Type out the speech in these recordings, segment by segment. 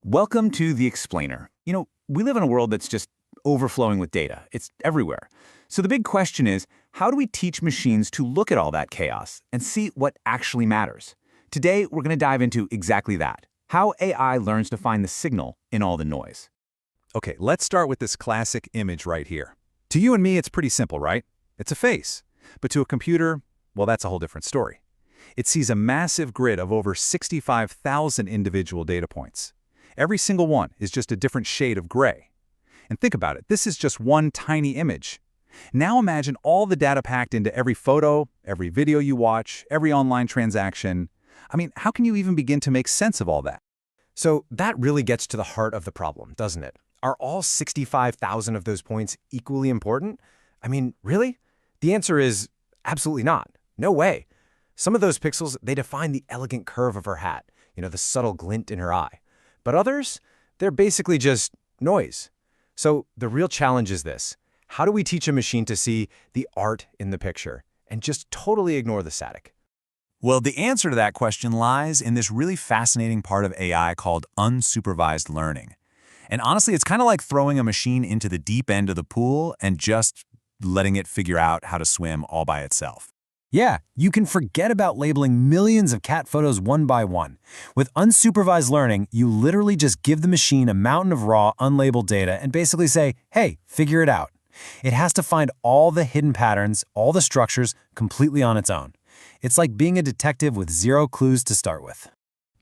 Welcome to The Explainer. We live in a world that's just overflowing with data. It's everywhere. So the big question is, how do we teach machines to look at all that chaos and see what actually matters? Today, we're going to dive into exactly that, how AI learns to find the signal in all the noise. Okay, let's start with this classic image right here. To you and me, it's pretty simple, right? It's a face. But to a computer, well, that's a whole different story. It sees a massive grid of over 65,000 individual data points. Every single one is just a different shade of gray. And think about it, this is just one tiny image. Now imagine all the data packed into every photo, every video you watch, every online transaction. I mean, how can you even begin to make sense of all that? So that really gets to the heart of the problem, doesn't it? Are all 65,000 of those points equally important? I mean, really? The answer is absolutely not. No way. Some of those pixels, they define the elegant curve of her hat, the subtle glint in her eye. But others, they're basically just noise. So the real challenge is this. How do we teach a machine to see the art in the picture and just totally ignore the static? Well, the answer to that question lies in this really fascinating part of AI called unsupervised learning. And honestly, it's kind of like throwing a machine into the deep end of the pool and just letting it figure out how to swim all by itself. Yeah, you can forget about labeling millions of cat photos one by one. With unsupervised learning, you literally just give the machine a mountain of raw, unlabeled data and basically say, hey, figure it out. It has to find all the hidden patterns, all the structures, completely on its own. It's like being a detective with zero clues to start with.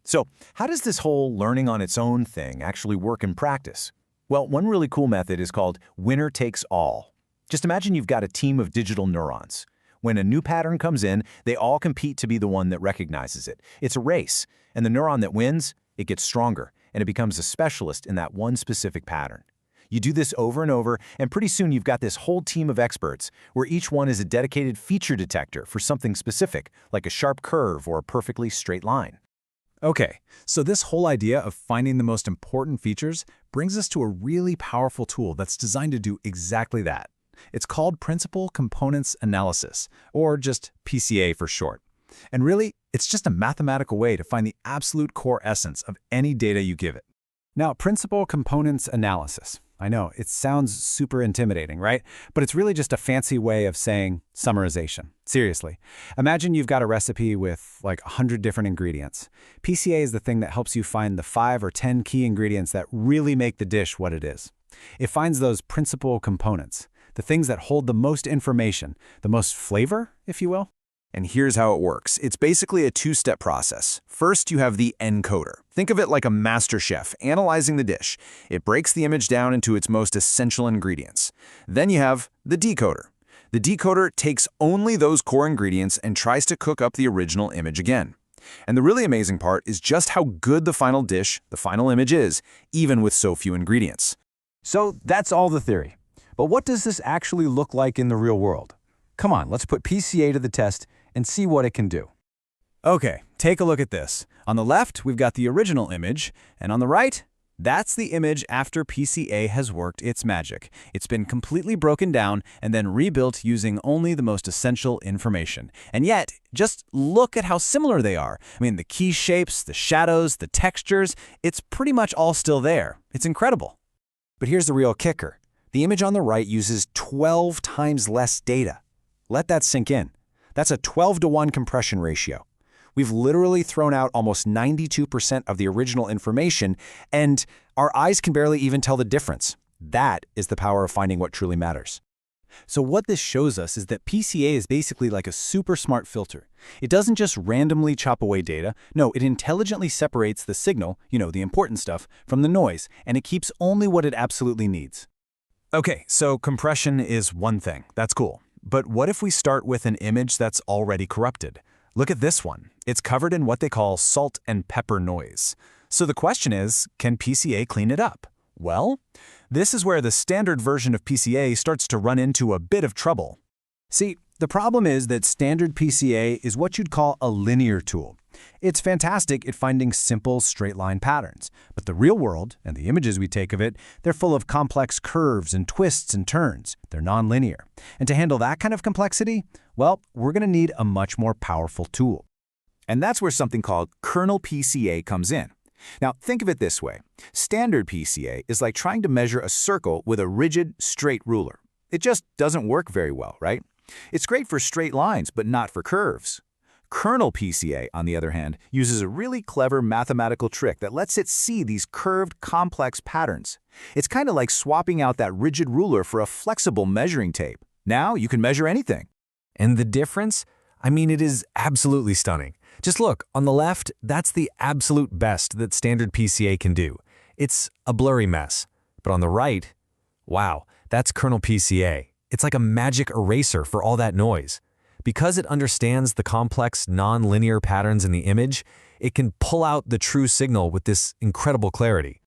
So how does this whole learning on its own thing actually work in practice? Well, one really cool method is called winner takes all. Just imagine you've got a team of digital neurons. When a new pattern comes in, they all compete to be the one that recognizes it. It's a race, and the neuron that wins, it gets stronger, and it becomes a specialist in that one specific pattern. You do this over and over, and pretty soon you've got this whole team of experts, where each one is a dedicated feature detector for something specific, like a sharp curve or a perfectly straight line. Okay, so this whole idea of finding the most important features brings us to a really powerful tool that's designed to do exactly that. It's called Principal Components Analysis, or just PCA for short. And really, it's just a mathematical way to find the absolute core essence of any data you give it. Now, Principal Components Analysis. I know, it sounds super intimidating, right? But it's really just a fancy way of saying summarization. Seriously. Imagine you've got a recipe with like 100 different ingredients. PCA is the thing that helps you find the 5 or 10 key ingredients that really make the dish what it is. It finds those principal components, the things that hold the most information, the most flavor, if you will. And here's how it works. It's basically a two-step process. First, you have the encoder. Think of it like a master chef analyzing the dish. It breaks the image down into its most essential ingredients. Then you have the decoder. The decoder takes only those core ingredients and tries to cook up the original image again. And the really amazing part is just how good the final dish, the final image is, even with so few ingredients. So that's all the theory. But what does this actually look like in the real world? Come on, let's put PCA to the test and see what it can do. Okay, take a look at this. On the left, we've got the original image, and on the right, that's the image after PCA has worked its magic. It's been completely broken down and then rebuilt using only the most essential information. And yet, just look at how similar they are. I mean, the key shapes, the shadows, the textures, it's pretty much all still there. It's incredible. But here's the real kicker. The image on the right uses 12 times less data. Let that sink in. That's a 12-to-1 compression ratio. We've literally thrown out almost 92% of the original information, and our eyes can barely even tell the difference. That is the power of finding what truly matters. So what this shows us is that PCA is basically like a super smart filter. It doesn't just randomly chop away data. No, it intelligently separates the signal, the important stuff, from the noise, and it keeps only what it absolutely needs. Okay, so compression is one thing. That's cool. But what if we start with an image that's already corrupted? Look at this one. It's covered in what they call salt and pepper noise. So the question is, can PCA clean it up? Well, this is where the standard version of PCA starts to run into a bit of trouble. See, the problem is that standard PCA is what you'd call a linear tool. It's fantastic at finding simple straight-line patterns, but the real world, and the images we take of it, they're full of complex curves and twists and turns. They're nonlinear. And to handle that kind of complexity, well, we're going to need a much more powerful tool. And that's where something called kernel PCA comes in. Now, think of it this way. Standard PCA is like trying to measure a circle with a rigid, straight ruler. It just doesn't work very well, right? It's great for straight lines, but not for curves. Kernel PCA, on the other hand, uses a really clever mathematical trick that lets it see these curved, complex patterns. It's kind of like swapping out that rigid ruler for a flexible measuring tape. Now you can measure anything. And the difference? I mean, it is absolutely stunning. Just look, on the left, that's the absolute best that standard PCA can do. It's a blurry mess. But on the right, wow, that's kernel PCA. It's like a magic eraser for all that noise. Because it understands the complex, non-linear patterns in the image, it can pull out the true signal with this incredible clarity.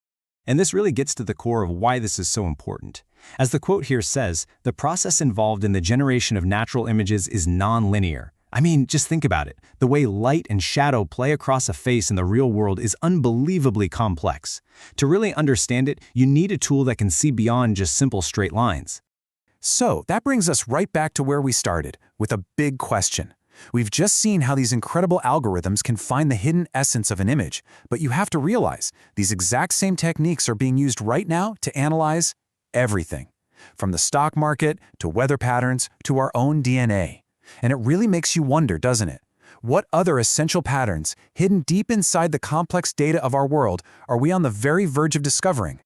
And this really gets to the core of why this is so important. As the quote here says, the process involved in the generation of natural images is non-linear. I mean, just think about it. The way light and shadow play across a face in the real world is unbelievably complex. To really understand it, you need a tool that can see beyond just simple straight lines. So that brings us right back to where we started, with a big question. We've just seen how these incredible algorithms can find the hidden essence of an image, but you have to realize these exact same techniques are being used right now to analyze everything, from the stock market to weather patterns to our own DNA. And it really makes you wonder, doesn't it? What other essential patterns, hidden deep inside the complex data of our world, are we on the very verge of discovering?